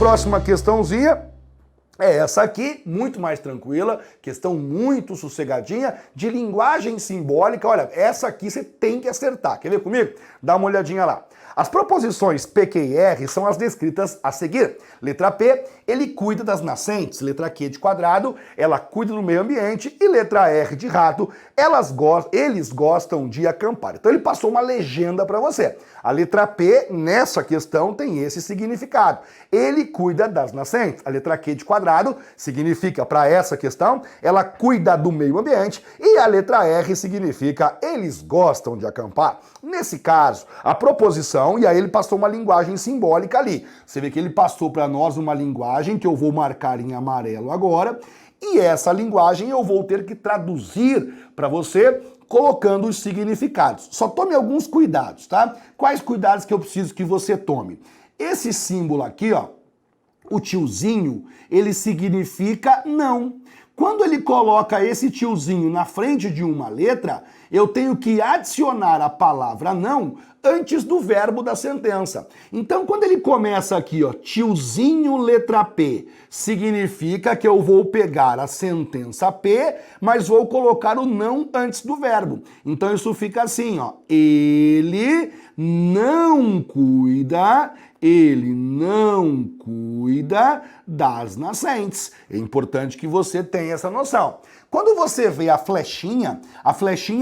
Próxima questãozinha é essa aqui, muito mais tranquila, questão muito sossegadinha, de linguagem simbólica. Olha, essa aqui você tem que acertar. Quer ver comigo? Dá uma olhadinha lá. As proposições P, Q e R são as descritas a seguir. Letra P, ele cuida das nascentes. Letra Q de quadrado, ela cuida do meio ambiente. E letra R de rato, eles gostam de acampar. Então ele passou uma legenda para você. A letra P, nessa questão, tem esse significado. Ele cuida das nascentes. A letra Q de quadrado significa, para essa questão, ela cuida do meio ambiente. E a letra R significa, eles gostam de acampar. Nesse caso, a proposição, e aí ele passou uma linguagem simbólica ali. Você vê que ele passou para nós uma linguagem que eu vou marcar em amarelo agora, e essa linguagem eu vou ter que traduzir para você, colocando os significados. Só tome alguns cuidados, tá? Quais cuidados que eu preciso que você tome? Esse símbolo aqui, ó, o tiozinho, ele significa não. Quando ele coloca esse tiozinho na frente de uma letra, eu tenho que adicionar a palavra não antes do verbo da sentença. Então, quando ele começa aqui, ó, tiozinho letra P, significa que eu vou pegar a sentença P, mas vou colocar o não antes do verbo. Então, isso fica assim, ó, ele não cuida das nascentes. É importante que você tenha essa noção. Quando você vê a flechinha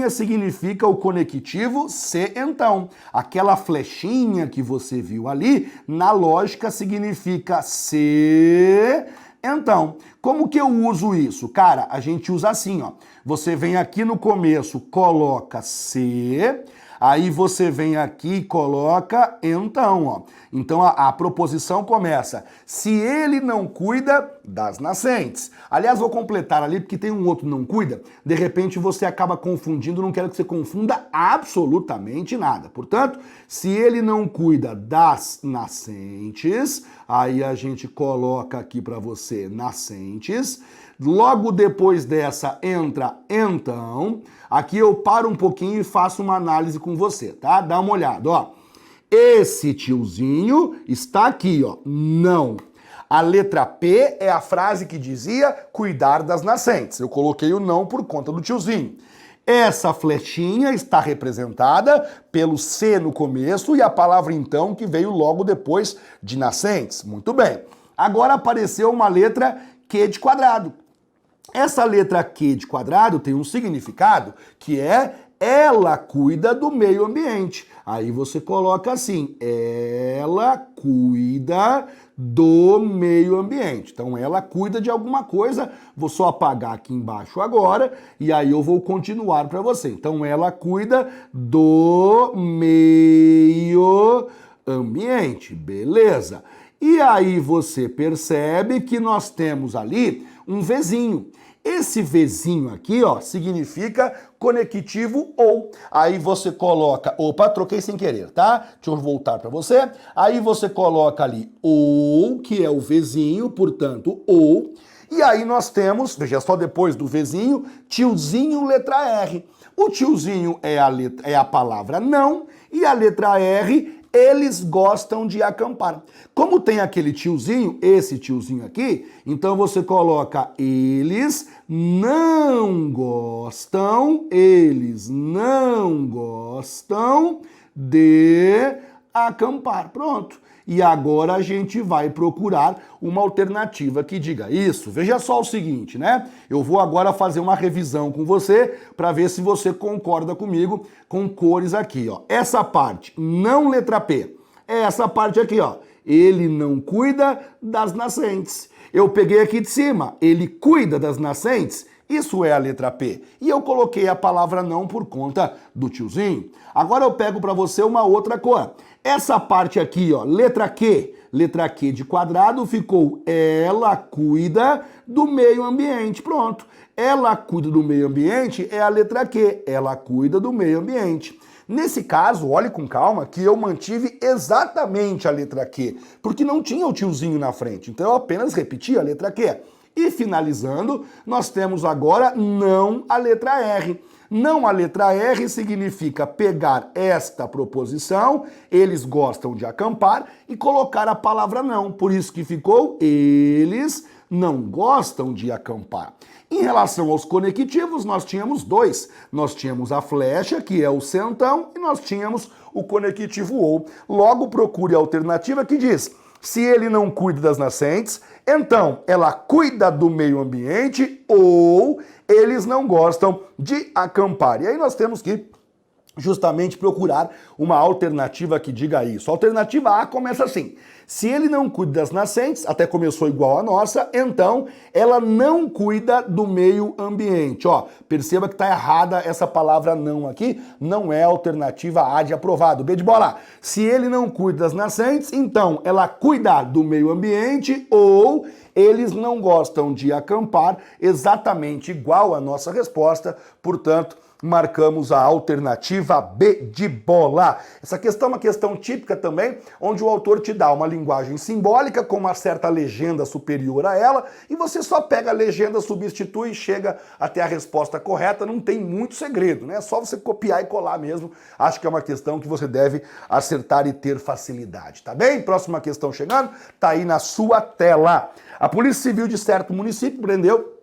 significa o conectivo se então. Aquela flechinha que você viu ali, na lógica significa se então. Como que eu uso isso? Cara, a gente usa assim, ó. Você vem aqui no começo, coloca se... Aí você vem aqui e coloca então, ó. Então a proposição começa, se ele não cuida das nascentes. Aliás, vou completar ali, porque tem um outro não cuida. De repente você acaba confundindo, não quero que você confunda absolutamente nada. Portanto, se ele não cuida das nascentes, aí a gente coloca aqui para você nascentes. Logo depois dessa entra então. Aqui eu paro um pouquinho e faço uma análise com você, tá? Dá uma olhada, ó. Esse tiozinho está aqui, ó. Não. A letra P é a frase que dizia cuidar das nascentes. Eu coloquei o não por conta do tiozinho. Essa flechinha está representada pelo C no começo e a palavra então que veio logo depois de nascentes. Muito bem. Agora apareceu uma letra Q de quadrado. Essa letra Q de quadrado tem um significado que é ela cuida do meio ambiente. Aí você coloca assim, ela cuida do meio ambiente. Então ela cuida de alguma coisa, vou só apagar aqui embaixo agora e aí eu vou continuar para você. Então ela cuida do meio ambiente, beleza? E aí você percebe que nós temos ali um Vzinho. Esse Vzinho aqui, ó, significa conectivo ou. Aí você coloca, opa, troquei sem querer, tá? Deixa eu voltar para você. Aí você coloca ali ou, que é o Vzinho, portanto, ou. E aí nós temos, veja só depois do Vzinho, tiozinho letra R. O tiozinho é a palavra não e a letra R eles gostam de acampar. Como tem aquele tiozinho, esse tiozinho aqui, então você coloca eles não gostam de acampar. Pronto. E agora a gente vai procurar uma alternativa que diga isso. Veja só o seguinte, né? Eu vou agora fazer uma revisão com você para ver se você concorda comigo com cores aqui, ó. Essa parte, não letra P. É essa parte aqui, ó. Ele não cuida das nascentes. Eu peguei aqui de cima, ele cuida das nascentes. Isso é a letra P. E eu coloquei a palavra não por conta do tiozinho. Agora eu pego para você uma outra cor. Essa parte aqui, ó, letra Q de quadrado ficou ela cuida do meio ambiente. Pronto. Ela cuida do meio ambiente é a letra Q. Ela cuida do meio ambiente. Nesse caso, olhe com calma que eu mantive exatamente a letra Q, porque não tinha o tiozinho na frente. Então eu apenas repeti a letra Q. E finalizando, nós temos agora não a letra R. Não a letra R significa pegar esta proposição, eles gostam de acampar, e colocar a palavra não. Por isso que ficou eles não gostam de acampar. Em relação aos conectivos, nós tínhamos dois. Nós tínhamos a flecha, que é o sentão, e nós tínhamos o conectivo ou. Logo, procure a alternativa que diz: se ele não cuida das nascentes, então ela cuida do meio ambiente ou eles não gostam de acampar. E aí nós temos que justamente procurar uma alternativa que diga isso. A alternativa A começa assim: se ele não cuida das nascentes, até começou igual a nossa, então ela não cuida do meio ambiente. Ó, perceba que está errada essa palavra não aqui, não é a alternativa A de aprovado. B de bola. Se ele não cuida das nascentes, então ela cuida do meio ambiente ou eles não gostam de acampar, exatamente igual a nossa resposta, portanto, marcamos a alternativa B de bola. Essa questão é uma questão típica também, onde o autor te dá uma linguagem simbólica com uma certa legenda superior a ela, e você só pega a legenda, substitui e chega até a resposta correta. Não tem muito segredo, né? É só você copiar e colar mesmo. Acho que é uma questão que você deve acertar e ter facilidade, tá bem? Próxima questão chegando, tá aí na sua tela. A Polícia Civil de certo município prendeu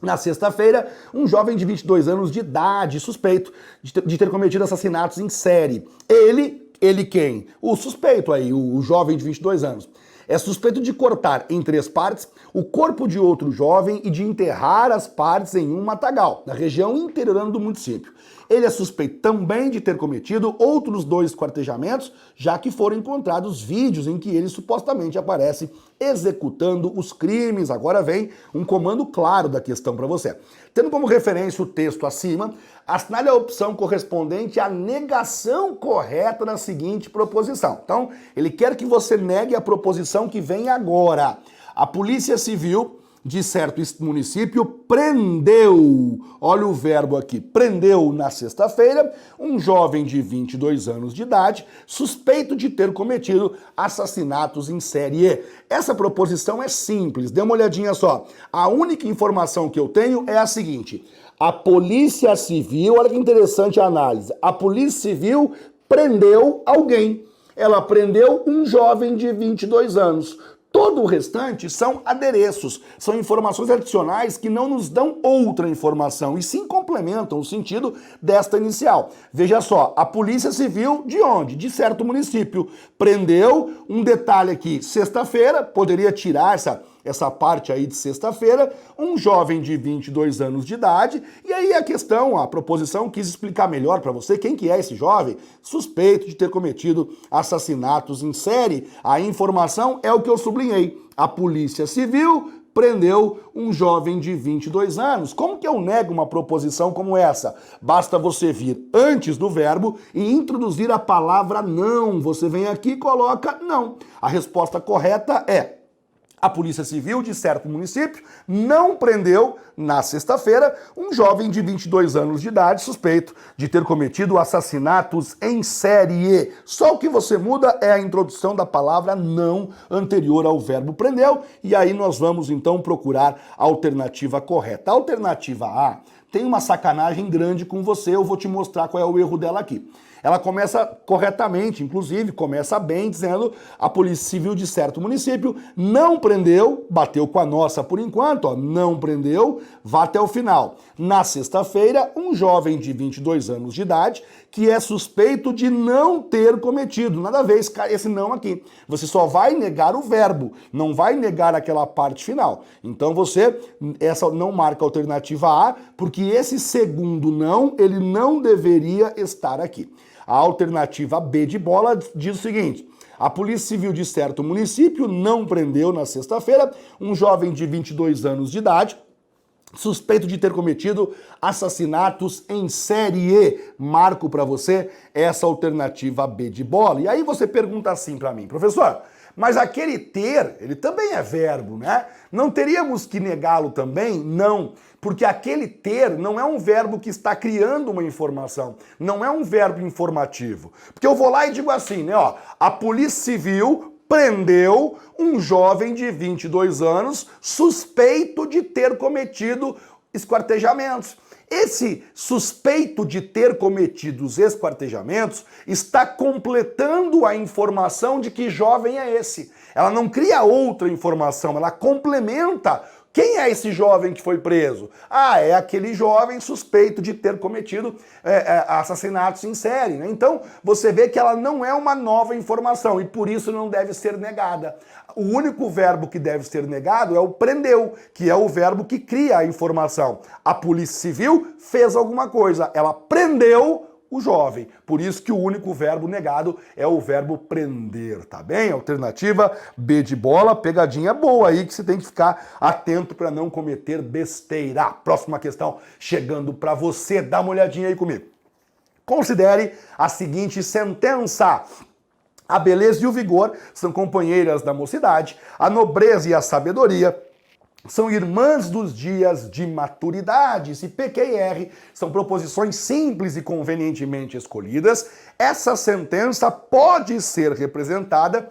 na sexta-feira, um jovem de 22 anos de idade, suspeito de ter cometido assassinatos em série. Ele quem? O suspeito aí, o jovem de 22 anos. É suspeito de cortar em 3 partes o corpo de outro jovem e de enterrar as partes em um matagal, na região interiorana do município. Ele é suspeito também de ter cometido outros 2 esquartejamentos, já que foram encontrados vídeos em que ele supostamente aparece executando os crimes. Agora vem um comando claro da questão para você. Tendo como referência o texto acima, assinale a opção correspondente à negação correta na seguinte proposição. Então, ele quer que você negue a proposição que vem agora. A Polícia Civil de certo município prendeu, olha o verbo aqui, prendeu na sexta-feira um jovem de 22 anos de idade suspeito de ter cometido assassinatos em série. Essa proposição é simples, dê uma olhadinha só. A única informação que eu tenho é a seguinte: a Polícia Civil, olha que interessante a análise, a Polícia Civil prendeu alguém. Ela prendeu um jovem de 22 anos. Todo o restante são adereços, são informações adicionais que não nos dão outra informação e sim complementam o sentido desta inicial. Veja só, a Polícia Civil de onde? De certo município. Prendeu, um detalhe aqui, sexta-feira, poderia tirar essa parte aí de sexta-feira, um jovem de 22 anos de idade, e aí a proposição quis explicar melhor para você quem que é esse jovem, suspeito de ter cometido assassinatos em série. A informação é o que eu sublinhei. A Polícia Civil prendeu um jovem de 22 anos. Como que eu nego uma proposição como essa? Basta você vir antes do verbo e introduzir a palavra não. Você vem aqui e coloca não. A resposta correta é: a Polícia Civil de certo município não prendeu, na sexta-feira, um jovem de 22 anos de idade suspeito de ter cometido assassinatos em série. Só o que você muda é a introdução da palavra não anterior ao verbo prendeu, e aí nós vamos então procurar a alternativa correta. A alternativa A tem uma sacanagem grande com você, eu vou te mostrar qual é o erro dela aqui. Ela começa corretamente, inclusive, começa bem, dizendo: a Polícia Civil de certo município não prendeu, bateu com a nossa por enquanto, ó, não prendeu, vá até o final. Na sexta-feira, um jovem de 22 anos de idade que é suspeito de não ter cometido. Nada a ver esse não aqui. Você só vai negar o verbo, não vai negar aquela parte final. Então essa não marca a alternativa A, porque esse segundo não, ele não deveria estar aqui. A alternativa B de bola diz o seguinte: a Polícia Civil de certo município não prendeu na sexta-feira um jovem de 22 anos de idade suspeito de ter cometido assassinatos em série. Marco para você essa alternativa B de bola. E aí você pergunta assim para mim: professor, mas aquele ter, ele também é verbo, né? Não teríamos que negá-lo também? Não, porque aquele ter não é um verbo que está criando uma informação, não é um verbo informativo. Porque eu vou lá e digo assim, né, ó, a Polícia Civil prendeu um jovem de 22 anos suspeito de ter cometido esquartejamentos. Esse suspeito de ter cometido os esquartejamentos está completando a informação de que jovem é esse. Ela não cria outra informação, ela complementa. Quem é esse jovem que foi preso? Ah, é aquele jovem suspeito de ter cometido assassinatos em série, né? Então, você vê que ela não é uma nova informação e por isso não deve ser negada. O único verbo que deve ser negado é o prendeu, que é o verbo que cria a informação. A Polícia Civil fez alguma coisa, ela prendeu o jovem. Por isso que o único verbo negado é o verbo prender, tá bem? Alternativa B de bola, pegadinha boa aí que você tem que ficar atento para não cometer besteira. Próxima questão chegando para você, dá uma olhadinha aí comigo. Considere a seguinte sentença. A beleza e o vigor são companheiras da mocidade, a nobreza e a sabedoria são irmãs dos dias de maturidade. Se P, Q e R são proposições simples e convenientemente escolhidas, essa sentença pode ser representada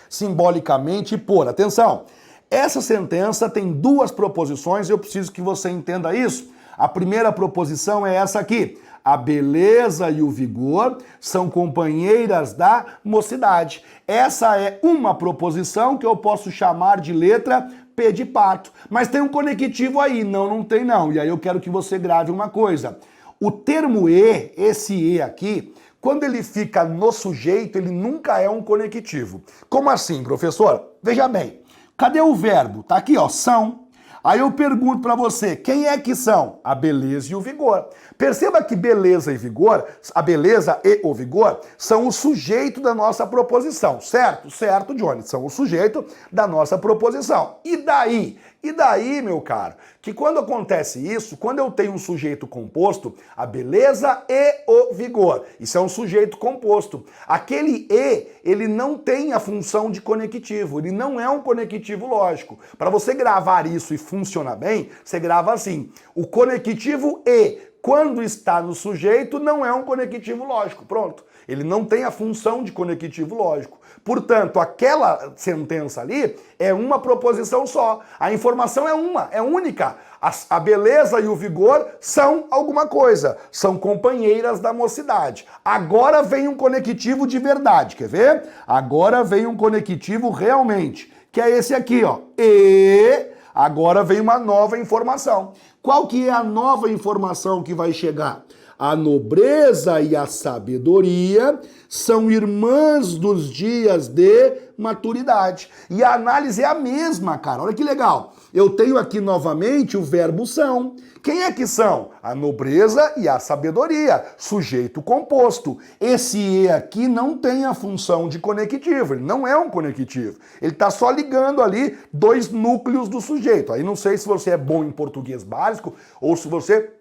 simbolicamente por, atenção, essa sentença tem duas proposições e eu preciso que você entenda isso. A primeira proposição é essa aqui. A beleza e o vigor são companheiras da mocidade. Essa é uma proposição que eu posso chamar de letra P de pato. Mas tem um conectivo aí. Não, não tem não. E aí eu quero que você grave uma coisa. O termo E, esse E aqui, quando ele fica no sujeito, ele nunca é um conectivo. Como assim, professor? Veja bem. Cadê o verbo? Tá aqui, ó, são. Aí eu pergunto pra você, quem é que são? A beleza e o vigor. Perceba que beleza e vigor, a beleza e o vigor, são o sujeito da nossa proposição, certo? Certo, Johnny, são o sujeito da nossa proposição. E daí? E daí, meu caro, que quando acontece isso, quando eu tenho um sujeito composto, a beleza e o vigor, isso é um sujeito composto. Aquele E, ele não tem a função de conectivo, ele não é um conectivo lógico. Para você gravar isso e funcionar bem, você grava assim, o conectivo E, quando está no sujeito, não é um conectivo lógico, pronto. Ele não tem a função de conectivo lógico. Portanto, aquela sentença ali é uma proposição só. A informação é única. A beleza e o vigor são alguma coisa. São companheiras da mocidade. Agora vem um conectivo de verdade, quer ver? Agora vem um conectivo realmente, que é esse aqui, ó. E agora vem uma nova informação. Qual que é a nova informação que vai chegar? A nobreza e a sabedoria são irmãs dos dias de maturidade. E a análise é a mesma, cara. Olha que legal. Eu tenho aqui novamente o verbo são. Quem é que são? A nobreza e a sabedoria. Sujeito composto. Esse E aqui não tem a função de conectivo. Ele não é um conectivo. Ele está só ligando ali dois núcleos do sujeito. Aí não sei se você é bom em português básico ou se você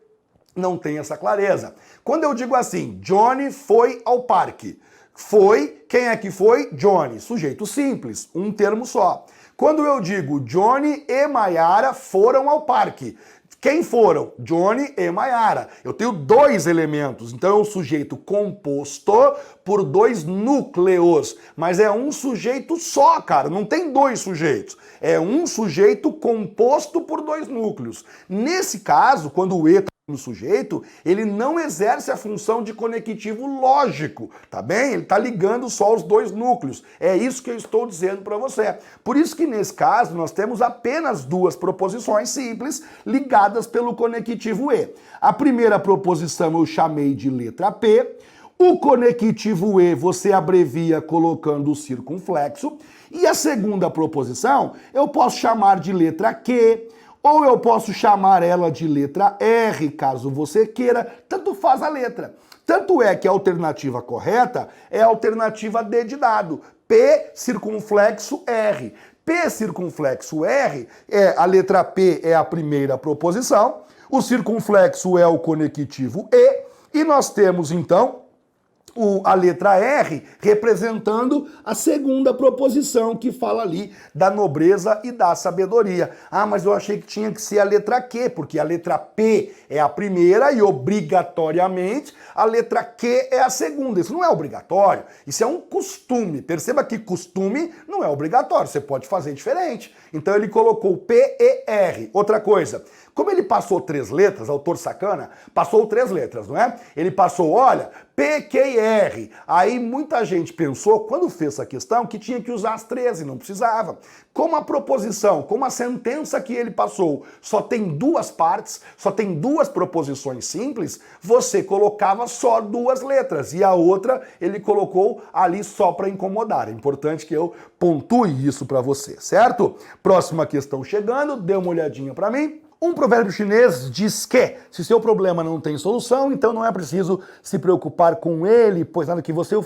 não tem essa clareza. Quando eu digo assim, Johnny foi ao parque. Foi, quem é que foi? Johnny. Sujeito simples, um termo só. Quando eu digo Johnny e Maiara foram ao parque. Quem foram? Johnny e Maiara. Eu tenho dois elementos, então é um sujeito composto por dois núcleos, mas é um sujeito só, cara, não tem dois sujeitos. É um sujeito composto por dois núcleos. Nesse caso, quando o E no sujeito, ele não exerce a função de conectivo lógico, tá bem? Ele tá ligando só os dois núcleos. É isso que eu estou dizendo para você. Por isso que nesse caso nós temos apenas duas proposições simples ligadas pelo conectivo E. A primeira proposição eu chamei de letra P. O conectivo E você abrevia colocando o circunflexo. E a segunda proposição eu posso chamar de letra Q. Ou eu posso chamar ela de letra R, caso você queira, tanto faz a letra. Tanto é que a alternativa correta é a alternativa D de dado, P circunflexo R. P circunflexo R, a letra P é a primeira proposição, o circunflexo é o conectivo E nós temos então a letra R representando a segunda proposição que fala ali da nobreza e da sabedoria. Ah, mas eu achei que tinha que ser a letra Q, porque a letra P é a primeira e obrigatoriamente a letra Q é a segunda. Isso não é obrigatório, isso é um costume. Perceba que costume não é obrigatório, você pode fazer diferente. Então ele colocou P e R. Outra coisa, Como ele passou 3 letras, autor sacana, passou 3 letras, não é? Ele passou, olha, P, Q e R. Aí muita gente pensou, quando fez essa questão, que tinha que usar as 13, não precisava. Como a proposição, como a sentença que ele passou só tem 2 partes, só tem 2 proposições simples, você colocava só 2 letras e a outra ele colocou ali só para incomodar. É importante que eu pontue isso para você, certo? Próxima questão chegando, dê uma olhadinha para mim. Um provérbio chinês diz que, se seu problema não tem solução, então não é preciso se preocupar com ele, pois nada que você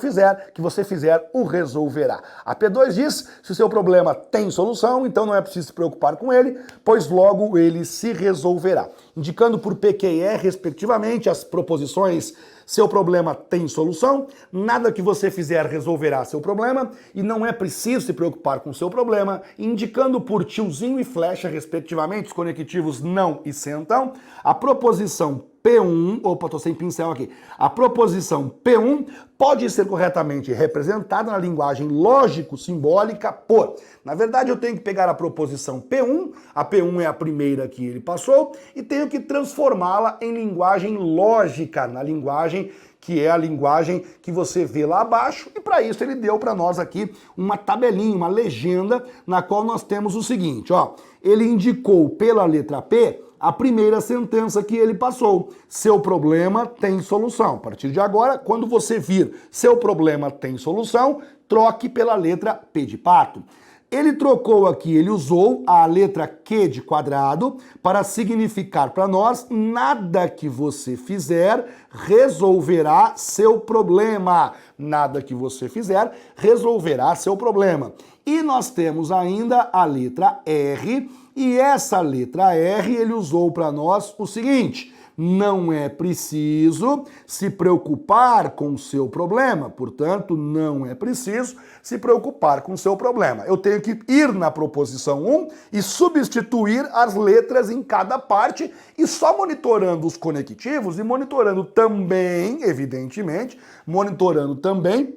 fizer, o resolverá. A P2 diz, se seu problema tem solução, então não é preciso se preocupar com ele, pois logo ele se resolverá. Indicando por P, Q e R, respectivamente, as proposições seu problema tem solução, nada que você fizer resolverá seu problema e não é preciso se preocupar com seu problema, indicando por tiozinho e flecha, respectivamente, os conectivos não e se então, a proposição P1, opa, tô sem pincel aqui, a proposição P1 pode ser corretamente representada na linguagem lógico-simbólica por, na verdade eu tenho que pegar a proposição P1, a P1 é a primeira que ele passou, e tenho que transformá-la em linguagem lógica, na linguagem que é a linguagem que você vê lá abaixo, e para isso ele deu para nós aqui uma tabelinha, uma legenda, na qual nós temos o seguinte, ó, ele indicou pela letra P a primeira sentença que ele passou. Seu problema tem solução. A partir de agora, quando você vir seu problema tem solução, troque pela letra P de pato. Ele trocou aqui, ele usou a letra Q de quadrado para significar para nós nada que você fizer resolverá seu problema. Nada que você fizer resolverá seu problema. E nós temos ainda a letra R, e essa letra R ele usou para nós o seguinte: não é preciso se preocupar com o seu problema, portanto, não é preciso se preocupar com o seu problema. Eu tenho que ir na proposição 1 e substituir as letras em cada parte e só monitorando os conectivos e monitorando também, evidentemente, monitorando também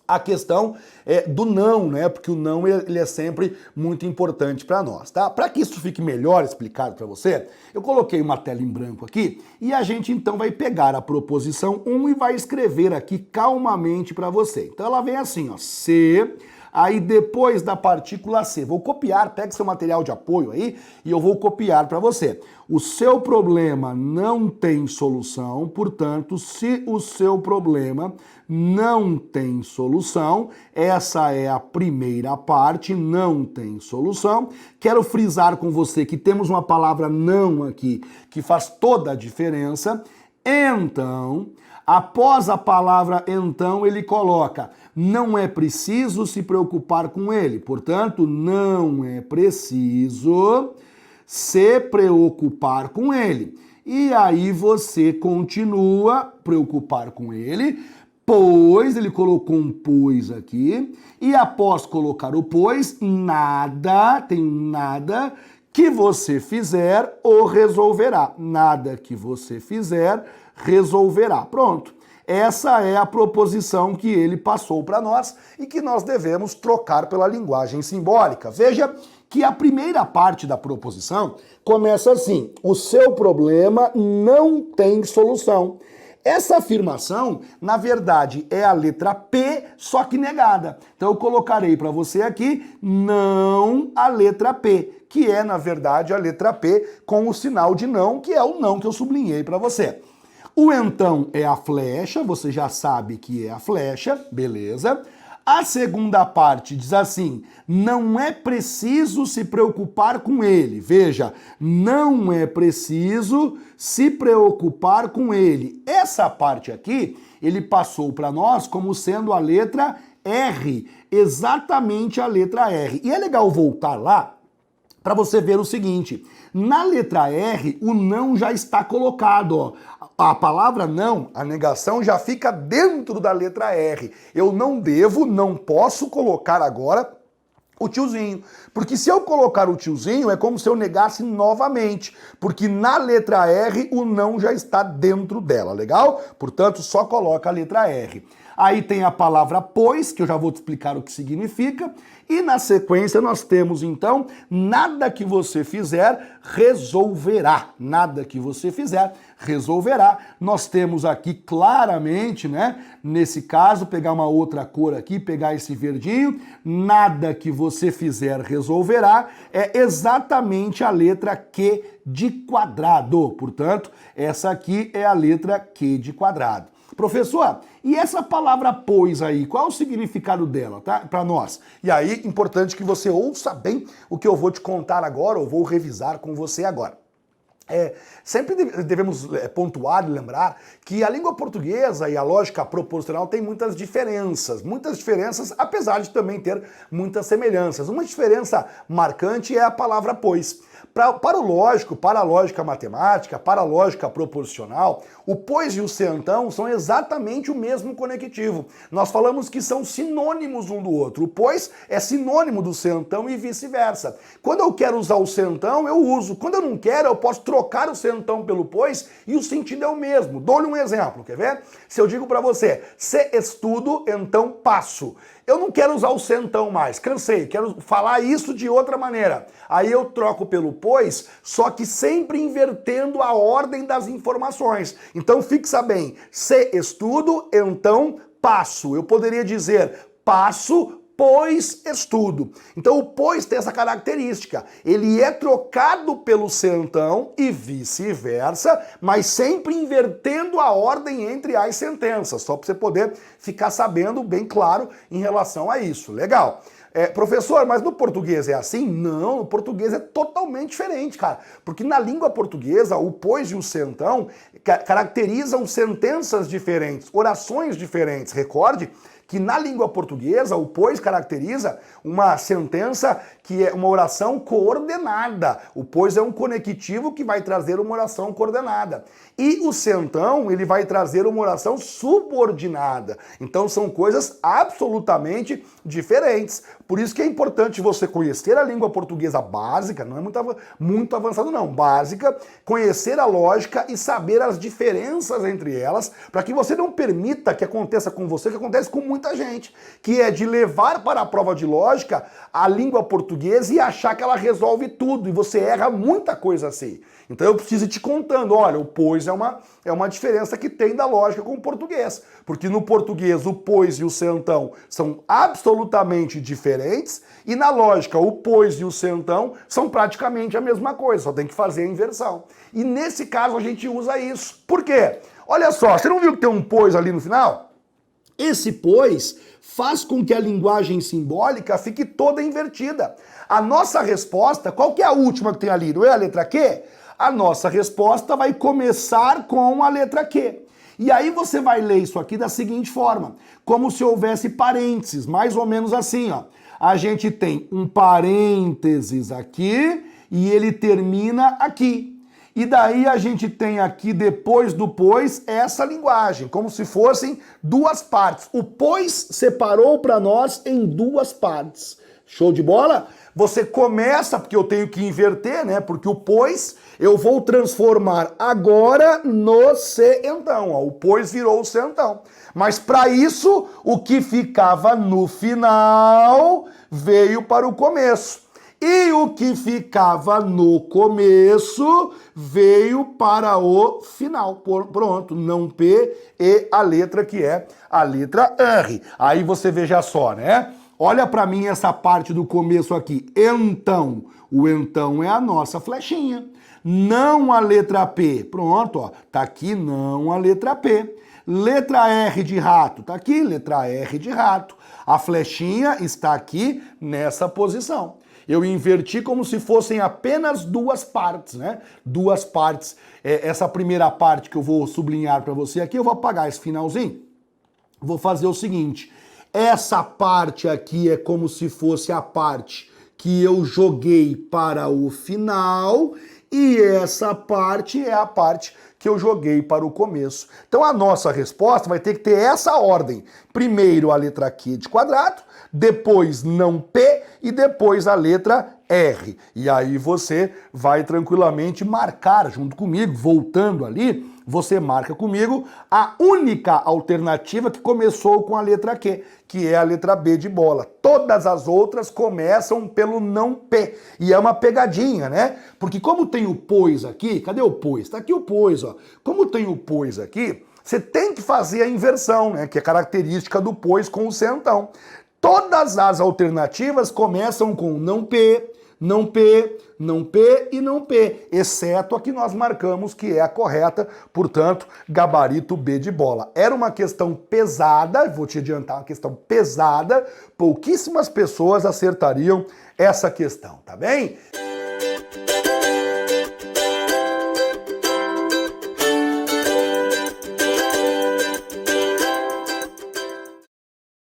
a questão do não, né? Porque o não ele é sempre muito importante para nós, tá? Para que isso fique melhor explicado para você, eu coloquei uma tela em branco aqui e a gente então vai pegar a proposição 1 e vai escrever aqui calmamente para você. Então ela vem assim, ó, C, aí depois da partícula C. Vou copiar, pega seu material de apoio aí e eu vou copiar para você. O seu problema não tem solução, portanto, se o seu problema não tem solução, essa é a primeira parte, não tem solução. Quero frisar com você que temos uma palavra não aqui, que faz toda a diferença. Então, após a palavra então, ele coloca, não é preciso se preocupar com ele. Portanto, não é preciso se preocupar com ele. E aí você continua preocupar com ele, pois, ele colocou um pois aqui, e após colocar o pois, nada, tem um nada, que você fizer o resolverá. Nada que você fizer resolverá. Pronto. Essa é a proposição que ele passou para nós e que nós devemos trocar pela linguagem simbólica. Veja que a primeira parte da proposição começa assim: o seu problema não tem solução. Essa afirmação, na verdade, é a letra P, só que negada. Então eu colocarei para você aqui não a letra P, que é, na verdade, a letra P com o sinal de não, que é o não que eu sublinhei para você. O então é a flecha, você já sabe que é a flecha, beleza? A segunda parte diz assim, não é preciso se preocupar com ele. Veja, não é preciso se preocupar com ele. Essa parte aqui, ele passou para nós como sendo a letra R, exatamente a letra R. E é legal voltar lá para você ver o seguinte, na letra R, o não já está colocado, ó. A palavra não, a negação já fica dentro da letra R. Eu não devo, não posso colocar agora O tiozinho. Porque se eu colocar o tiozinho, é como se eu negasse novamente. Porque na letra R, o não já está dentro dela, legal? Portanto, só coloca a letra R. Aí tem a palavra pois, que eu já vou te explicar o que significa. E na sequência nós temos, então, nada que você fizer resolverá. Nada que você fizer resolverá. Nós temos aqui claramente, né? Nesse caso, pegar uma outra cor aqui, pegar esse verdinho. Nada que você fizer resolverá é exatamente a letra Q de quadrado. Portanto, essa aqui é a letra Q de quadrado. Professor, e essa palavra pois aí, qual é o significado dela, tá? Para nós. E aí, importante que você ouça bem o que eu vou te contar agora, ou vou revisar com você agora. Sempre devemos pontuar e lembrar que a língua portuguesa e a lógica proposicional tem muitas diferenças, apesar de também ter muitas semelhanças. Uma diferença marcante é a palavra pois. Para o lógico, para a lógica matemática, para a lógica proposicional, o pois e o se então são exatamente o mesmo conectivo. Nós falamos que são sinônimos um do outro. O pois é sinônimo do se então e vice-versa. Quando eu quero usar o se então, eu uso. Quando eu não quero, eu posso trocar o se então pelo pois e o sentido é o mesmo. Dou-lhe um exemplo, quer ver? Se eu digo para você, se estudo, então passo. Eu não quero usar o se então mais, cansei, quero falar isso de outra maneira. Aí eu troco pelo pois, só que sempre invertendo a ordem das informações. Então fixa bem, se estudo, então passo. Eu poderia dizer passo, pois estudo. Então o pois tem essa característica. Ele é trocado pelo se então e vice-versa, mas sempre invertendo a ordem entre as sentenças, só para você poder ficar sabendo bem claro em relação a isso. Legal. Professor, mas no português é assim? Não, no português é totalmente diferente, cara. Porque na língua portuguesa, o pois e o se então caracterizam sentenças diferentes, orações diferentes. Recorde que na língua portuguesa o pois caracteriza uma sentença que é uma oração coordenada. O pois é um conectivo que vai trazer uma oração coordenada. E o se então, ele vai trazer uma oração subordinada. Então são coisas absolutamente diferentes. Por isso que é importante você conhecer a língua portuguesa básica, não é muito avançado não, básica, conhecer a lógica e saber as diferenças entre elas, para que você não permita que aconteça com você, que acontece com muita gente, que é de levar para a prova de lógica a língua portuguesa e achar que ela resolve tudo, e você erra muita coisa assim. Então eu preciso ir te contando, olha, o pois é uma diferença que tem da lógica com o português, porque no português o pois e o se então são absolutamente diferentes, e na lógica o pois e o se então são praticamente a mesma coisa, só tem que fazer a inversão. E nesse caso a gente usa isso. Por quê? Olha só, você não viu que tem um pois ali no final? Esse pois faz com que a linguagem simbólica fique toda invertida. A nossa resposta, qual que é a última que tem ali? Não é a letra Q? A nossa resposta vai começar com a letra Q. E aí você vai ler isso aqui da seguinte forma, como se houvesse parênteses, mais ou menos assim, ó. A gente tem um parênteses aqui e ele termina aqui. E daí a gente tem aqui, depois do pois, essa linguagem, como se fossem duas partes. O pois separou para nós em duas partes. Show de bola? Você começa, porque eu tenho que inverter, né? Porque o pois eu vou transformar agora no se então. Ó. O pois virou o se então. Mas para isso, o que ficava no final veio para o começo. E o que ficava no começo veio para o final. Pronto, não P e a letra que é a letra R. Aí você veja só, né? Olha para mim essa parte do começo aqui. Então, o então é a nossa flechinha. Não a letra P. Pronto, ó. Tá aqui não a letra P. Letra R de rato. Tá aqui, letra R de rato. A flechinha está aqui nessa posição. Eu inverti como se fossem apenas duas partes, né? Duas partes. Essa primeira parte que eu vou sublinhar para você aqui, eu vou apagar esse finalzinho. Vou fazer o seguinte. Essa parte aqui é como se fosse a parte que eu joguei para o final e essa parte é a parte que eu joguei para o começo. Então a nossa resposta vai ter que ter essa ordem. Primeiro a letra Q de quadrado, depois não P e depois a letra R. E aí você vai tranquilamente marcar junto comigo, voltando ali, você marca comigo a única alternativa que começou com a letra Q, que é a letra B de bola. Todas as outras começam pelo não P. E é uma pegadinha, né? Porque como tem o pois aqui, cadê o pois? Tá aqui o pois, ó. Como tem o pois aqui, você tem que fazer a inversão, né? Que é característica do pois com o centão. Todas as alternativas começam com não P, não P, não P e não P, exceto a que nós marcamos que é a correta, portanto, gabarito B de bola. Era uma questão pesada, vou te adiantar, uma questão pesada, pouquíssimas pessoas acertariam essa questão, tá bem?